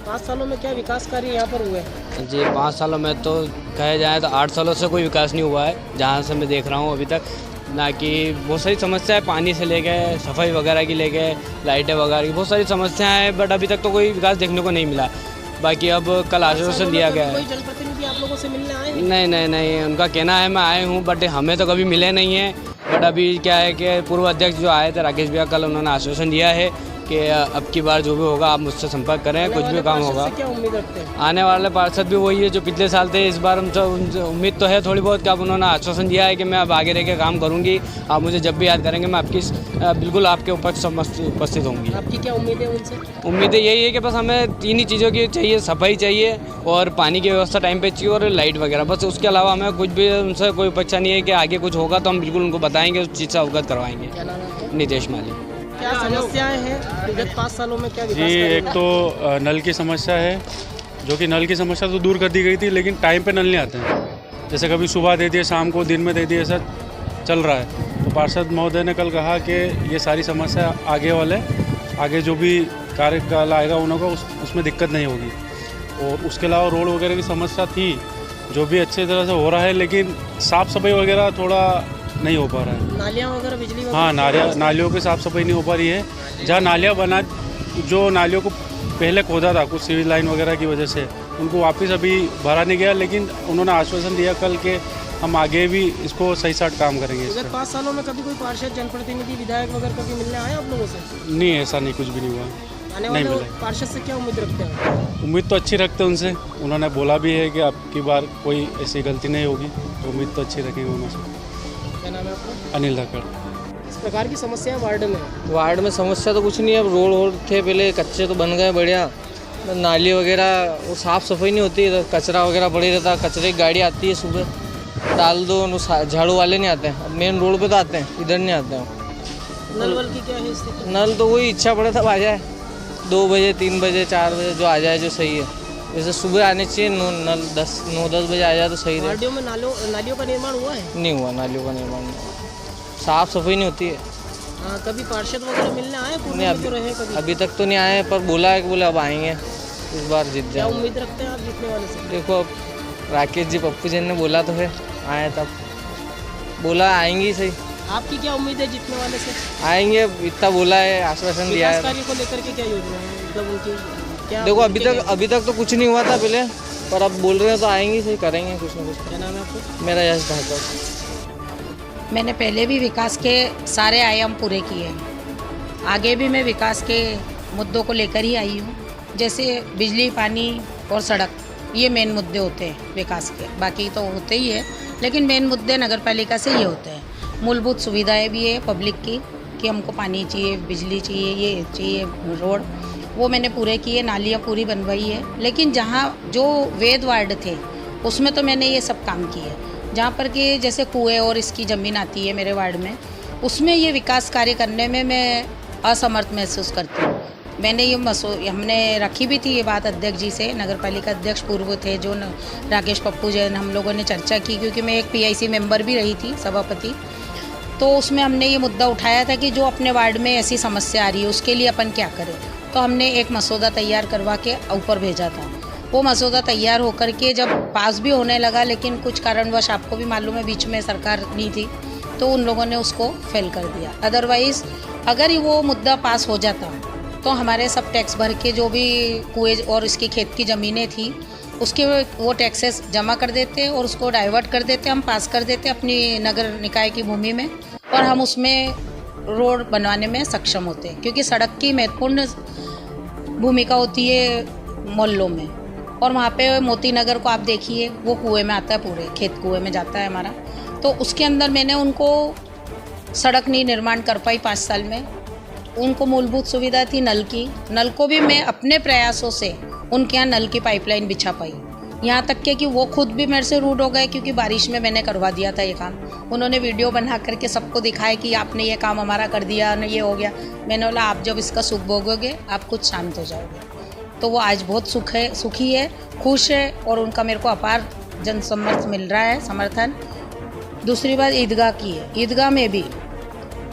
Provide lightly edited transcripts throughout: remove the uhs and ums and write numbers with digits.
5 सालों में क्या विकास कार्य यहाँ पर हुए? जी 5 सालों में तो कहा जाए तो 8 सालों से कोई विकास नहीं हुआ है, जहाँ से मैं देख रहा हूँ अभी तक। ना कि बहुत सारी समस्या है, पानी से लेके सफाई वगैरह की लेके लाइटें वगैरह की बहुत सारी समस्याएं हैं, बट अभी तक तो कोई विकास देखने को नहीं मिला। बाकी अब कल आश्वासन दिया गया है। कोई जनप्रतिनिधि आप लोगों से मिलने आए? नहीं, उनका कहना है मैं आए हूँ, बट हमें तो कभी मिले नहीं है। बट अभी क्या है कि पूर्व अध्यक्ष जो आए थे राकेश भैया, कल उन्होंने आश्वासन दिया है कि अब की बार जो भी होगा आप मुझसे संपर्क करें, कुछ भी काम होगा। क्या उम्मीद रखते हैं? आने वाले पार्षद भी वही है जो पिछले साल थे। इस बार उनसे उम्मीद तो है थोड़ी बहुत कि अब उन्होंने आश्वासन दिया है कि मैं अब आगे रह के काम करूँगी, आप मुझे जब भी याद करेंगे मैं आपकी बिल्कुल आपके उपस्थित होंगी। आपकी क्या उम्मीद है उनसे? उम्मीदें यही है कि बस हमें 3 ही चीज़ों की चाहिए, सफाई चाहिए और पानी की व्यवस्था टाइम पे चाहिए और लाइट वगैरह, बस। उसके अलावा हमें कुछ भी उनसे कोई अपेक्षा नहीं है कि आगे कुछ होगा तो हम बिल्कुल उनको बताएंगे, उस चीज़ से अवगत करवाएंगे। क्या नाम है आपका? नितेश माली। क्या समस्याएं हैं विगत 5 सालों में? क्या विकास जी, कार्य एक हुआ? तो नल की समस्या है, जो कि नल की समस्या तो दूर कर दी गई थी, लेकिन टाइम पे नल नहीं आते हैं। जैसे कभी सुबह दे दिए, शाम को, दिन में दे दिए, ऐसा चल रहा है। तो पार्षद महोदय ने कल कहा कि ये सारी समस्या आगे जो भी कार्यकाल आएगा उनको उसमें दिक्कत नहीं होगी। और उसके अलावा रोड वगैरह की समस्या थी, जो भी अच्छी तरह से हो रहा है, लेकिन साफ़ सफाई वगैरह थोड़ा नहीं हो पा रहा है। नालियाँ वगैरह, बिजली वगैरह? हाँ, नालियों की साफ़ सफाई नहीं हो पा रही है। जहाँ नालियाँ जो नालियों को पहले खोदा था कुछ सिविल लाइन वगैरह की वजह से, उनको वापस अभी भरा नहीं गया, लेकिन उन्होंने आश्वासन दिया कल के हम आगे भी इसको सही साथ काम करेंगे। विगत 5 सालों में कभी कोई पार्षद, जनप्रतिनिधि, विधायक वगैरह कभी मिलने आए आप लोगों से? नहीं, ऐसा नहीं, कुछ भी नहीं हुआ। आने नहीं वाले मिला। पार्षद से क्या उम्मीद रखते हैं? उम्मीद तो अच्छी रखते हैं उनसे। उन्होंने बोला भी है कि अब की बार कोई ऐसी गलती नहीं होगी, तो उम्मीद तो अच्छी रखेंगे उनसे। क्या नाम है आपका? अनिल धाकड़। इस प्रकार की समस्या वार्ड में? वार्ड में समस्या तो कुछ नहीं है। अब रोड थे पहले कच्चे, तो बन गए बढ़िया। नाली वगैरह वो साफ़ सफाई नहीं होती, कचरा वगैरह पड़े रहता। कचरे की गाड़ी आती है सुबह, डाल दो, झाड़ू वाले नहीं आते हैं। अब मेन रोड पे तो आते हैं, इधर नहीं आते हैं। नल वल की क्या है स्थिति? नल तो वही इच्छा पड़े तब आ जाए, 2 बजे, 3 बजे, 4 बजे जो आ जाए, जो सही है। जैसे सुबह आने चाहिए, नल 9-10 बजे आ जाए तो सही रहे। वार्डों में नालियों का निर्माण हुआ है? नहीं हुआ, नालियों का निर्माण नहीं हुआ, साफ़ सफाई नहीं होती है। हाँ, कभी पार्षद वगैरह मिलने आए? पूर्व नहीं, में तो रहे कभी? अभी तक तो नहीं आए, पर बोला है कि बोले अब आएंगे, इस बार जीत क्या जाए। उम्मीद रखते हैं आप जीतने वाले से? देखो, अब राकेश जी, पप्पू जी ने बोला तो है, आए तब बोला आएंगे ही सही। आपकी क्या उम्मीद है जीतने वाले से? आएंगे, इतना बोला है, आश्वासन दिया विकास है। कार्य को लेकर के क्या योजना है, मतलब उनकी क्या? देखो, अभी तक तो कुछ नहीं हुआ था पहले, पर अब बोल रहे हैं तो आएंगे सही, करेंगे कुछ ना कुछ। क्या नाम है आपको? मेरा यश धाकड़। मैंने पहले भी विकास के सारे आयाम पूरे किए हैं, आगे भी मैं विकास के मुद्दों को लेकर ही आई हूँ। जैसे बिजली, पानी और सड़क, ये मेन मुद्दे होते हैं विकास के। बाकी तो होते ही है, लेकिन मेन मुद्दे नगर पालिका से ये होते हैं। मूलभूत सुविधाएं भी है पब्लिक की, कि हमको पानी चाहिए, बिजली चाहिए, ये चाहिए, रोड, वो मैंने पूरे किए। नालियाँ पूरी बनवाई है। लेकिन जहाँ जो वेद वार्ड थे उसमें तो मैंने ये सब काम किए। जहाँ पर कि जैसे कुएँ और इसकी ज़मीन आती है मेरे वार्ड में, उसमें ये विकास कार्य करने में मैं असमर्थ महसूस करती हूँ। मैंने ये हमने रखी भी थी ये बात अध्यक्ष जी से, नगर पालिका अध्यक्ष पूर्व थे जो राकेश पप्पू जैन, हम लोगों ने चर्चा की, क्योंकि मैं एक PIC मेंबर भी रही थी, सभापति। तो उसमें हमने ये मुद्दा उठाया था कि जो अपने वार्ड में ऐसी समस्या आ रही है उसके लिए अपन क्या करें। तो हमने एक मसौदा तैयार करवा के ऊपर भेजा था। वो मसौदा तैयार होकर के जब पास भी होने लगा, लेकिन कुछ कारणवश, आपको भी मालूम है, बीच में सरकार नहीं थी, तो उन लोगों ने उसको फेल कर दिया। अदरवाइज़ अगर वो मुद्दा पास हो जाता तो हमारे सब टैक्स भर के जो भी कुएं और इसकी खेत की ज़मीनें थी उसके वो टैक्सेस जमा कर देते और उसको डाइवर्ट कर देते, हम पास कर देते अपनी नगर निकाय की भूमि में, और हम उसमें रोड बनवाने में सक्षम होते हैं। क्योंकि सड़क की महत्वपूर्ण भूमिका होती है मोहल्लों में। और वहाँ पे मोती नगर को आप देखिए, वो कुएं में आता है, पूरे खेत कुएं में जाता है हमारा। तो उसके अंदर मैंने उनको सड़क नहीं निर्माण कर पाई 5 साल में। उनको मूलभूत सुविधा थी नल की, नल को भी मैं अपने प्रयासों से उनके यहाँ नल की पाइपलाइन बिछा पाई। यहाँ तक के कि वो खुद भी मेरे से रूड हो गए, क्योंकि बारिश में मैंने करवा दिया था ये काम। उन्होंने वीडियो बना करके सबको दिखाया कि आपने ये काम हमारा कर दिया, न ये हो गया। मैंने बोला आप जब इसका सुख भोगोगे आप कुछ शांत हो जाओगे। तो वो आज बहुत सुखी है, खुश है, और उनका मेरे को अपार जन समर्थन मिल रहा है, समर्थन। दूसरी बात ईदगाह की है। ईदगाह में भी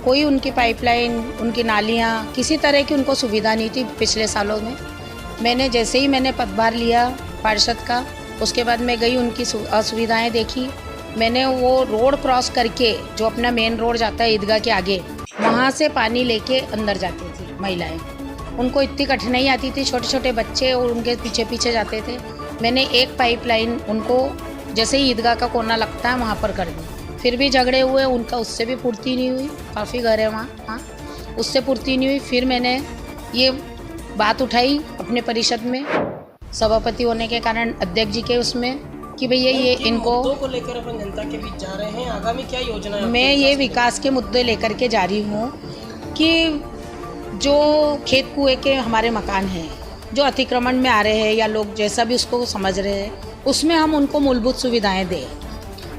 कोई उनकी पाइपलाइन, उनकी नालियाँ, किसी तरह की उनको सुविधा नहीं थी पिछले सालों में। मैंने जैसे ही मैंने पदभार लिया पार्षद का, उसके बाद मैं गई, उनकी असुविधाएं देखी। मैंने वो रोड क्रॉस करके जो अपना मेन रोड जाता है ईदगाह के आगे, वहाँ से पानी लेके अंदर जाती थी महिलाएं। उनको इतनी कठिनाई आती थी, छोटे छोटे बच्चे और उनके पीछे पीछे जाते थे। मैंने एक पाइपलाइन उनको जैसे ही ईदगाह का कोना लगता है वहाँ पर कर दी। फिर भी झगड़े हुए, उनका उससे भी पूर्ति नहीं हुई। काफ़ी घर है वहाँ, उससे पूर्ति नहीं हुई। फिर मैंने ये बात उठाई अपने परिषद में, सभापति होने के कारण अध्यक्ष जी के उसमें, कि भैया ये इनको मुद्दों को लेकर अपन जनता के बीच जा रहे हैं, आगामी क्या योजना है? मैं ये विकास के मुद्दे लेकर के जा रही हूँ कि जो खेत कुएं के हमारे मकान हैं, जो अतिक्रमण में आ रहे हैं या लोग जैसा भी उसको समझ रहे हैं, उसमें हम उनको मूलभूत सुविधाएं दें।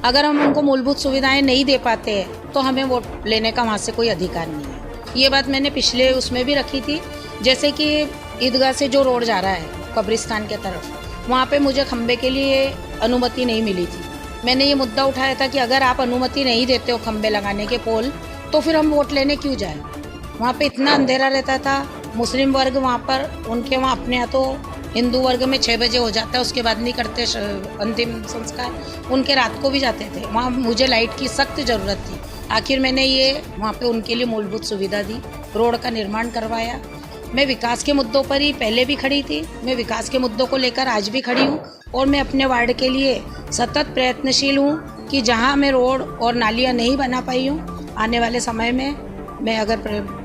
अगर हम उनको मूलभूत सुविधाएं नहीं दे पाते हैं तो हमें वोट लेने का वहाँ से कोई अधिकार नहीं है। ये बात मैंने पिछले उसमें भी रखी थी। जैसे कि ईदगाह से जो रोड जा रहा है कब्रिस्तान के तरफ, वहाँ पे मुझे खंबे के लिए अनुमति नहीं मिली थी। मैंने ये मुद्दा उठाया था कि अगर आप अनुमति नहीं देते हो खंबे लगाने के पोल, तो फिर हम वोट लेने क्यों जाएं? वहाँ पे इतना अंधेरा रहता था। मुस्लिम वर्ग वहाँ पर, उनके वहाँ अपने यहाँ तो हिंदू वर्ग में 6 बजे हो जाता है, उसके बाद नहीं करते अंतिम संस्कार। उनके रात को भी जाते थे। वहाँ मुझे लाइट की सख्त ज़रूरत थी। आखिर मैंने ये वहाँ पे उनके लिए मूलभूत सुविधा दी, रोड का निर्माण करवाया। मैं विकास के मुद्दों पर ही पहले भी खड़ी थी, मैं विकास के मुद्दों को लेकर आज भी खड़ी हूँ और मैं अपने वार्ड के लिए सतत प्रयत्नशील हूँ कि जहाँ मैं रोड और नालियाँ नहीं बना पाई हूँ, आने वाले समय में मैं अगर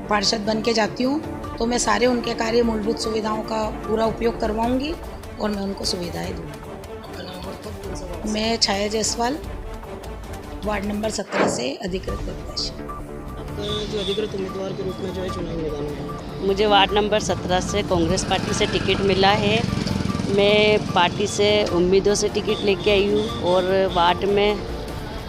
पार्षद बन के जाती हूँ तो मैं सारे उनके कार्य मूलभूत सुविधाओं का पूरा उपयोग करवाऊँगी और मैं उनको सुविधाएँ दूँगी। मैं छाया जायसवाल, वार्ड नंबर 17 से अधिकृत प्रत्याशी। जो अधिकृत उम्मीदवार के रूप में जो है चुनावी मैदान में, मुझे वार्ड नंबर 17 से कांग्रेस पार्टी से टिकट मिला है। मैं पार्टी से उम्मीदों से टिकट लेके आई हूँ और वार्ड में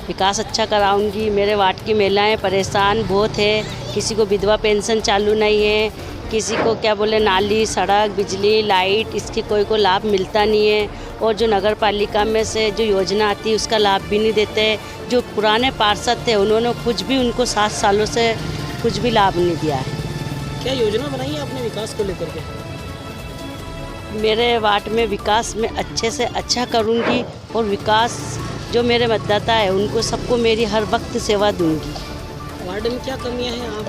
विकास अच्छा कराऊंगी। मेरे वार्ड की महिलाएं परेशान बहुत है, किसी को विधवा पेंशन चालू नहीं है, किसी को क्या बोले नाली, सड़क, बिजली, लाइट, इसकी कोई को लाभ मिलता नहीं है। और जो नगर पालिका में से जो योजना आती है उसका लाभ भी नहीं देते। जो पुराने पार्षद थे उन्होंने कुछ भी, उनको 7 सालों से कुछ भी लाभ नहीं दिया है। क्या योजना बनाई है आपने विकास को लेकर के? मेरे वार्ड में विकास में अच्छे से अच्छा करूंगी और विकास जो मेरे मतदाता है उनको सबको मेरी हर वक्त सेवा दूंगी। वार्ड में क्या कमियां हैं? आप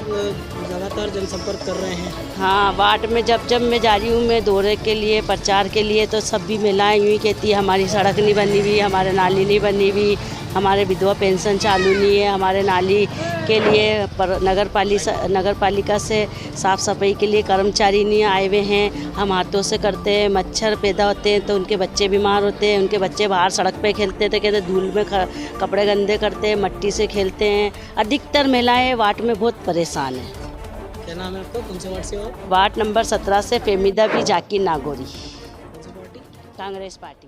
लगातार जनसंपर्क कर रहे हैं। हाँ, वार्ड में जब मैं जा रही हूँ मैं दौरे के लिए, प्रचार के लिए, तो सब भी महिलाएं यूँ ही कहती है हमारी सड़क नहीं बनी हुई, हमारे नाली नहीं बनी हुई, हमारे विधवा पेंशन चालू नहीं है, हमारे नाली के लिए नगर पालिका से साफ़ सफाई के लिए कर्मचारी नहीं आए हुए हैं, हम हाथों से करते हैं, मच्छर पैदा होते हैं तो उनके बच्चे बीमार होते हैं, उनके बच्चे बाहर सड़क पे खेलते थे, कहते धूल में कपड़े गंदे करते हैं, मट्टी से खेलते हैं। अधिकतर महिलाएं वार्ड में बहुत परेशान हैं। क्या नाम है आपका? कौन से वार्ड से हो? वार्ड नंबर 17 से फेमिदा भी जाकिर नागौरी, कौन सी पार्टी? कांग्रेस पार्टी।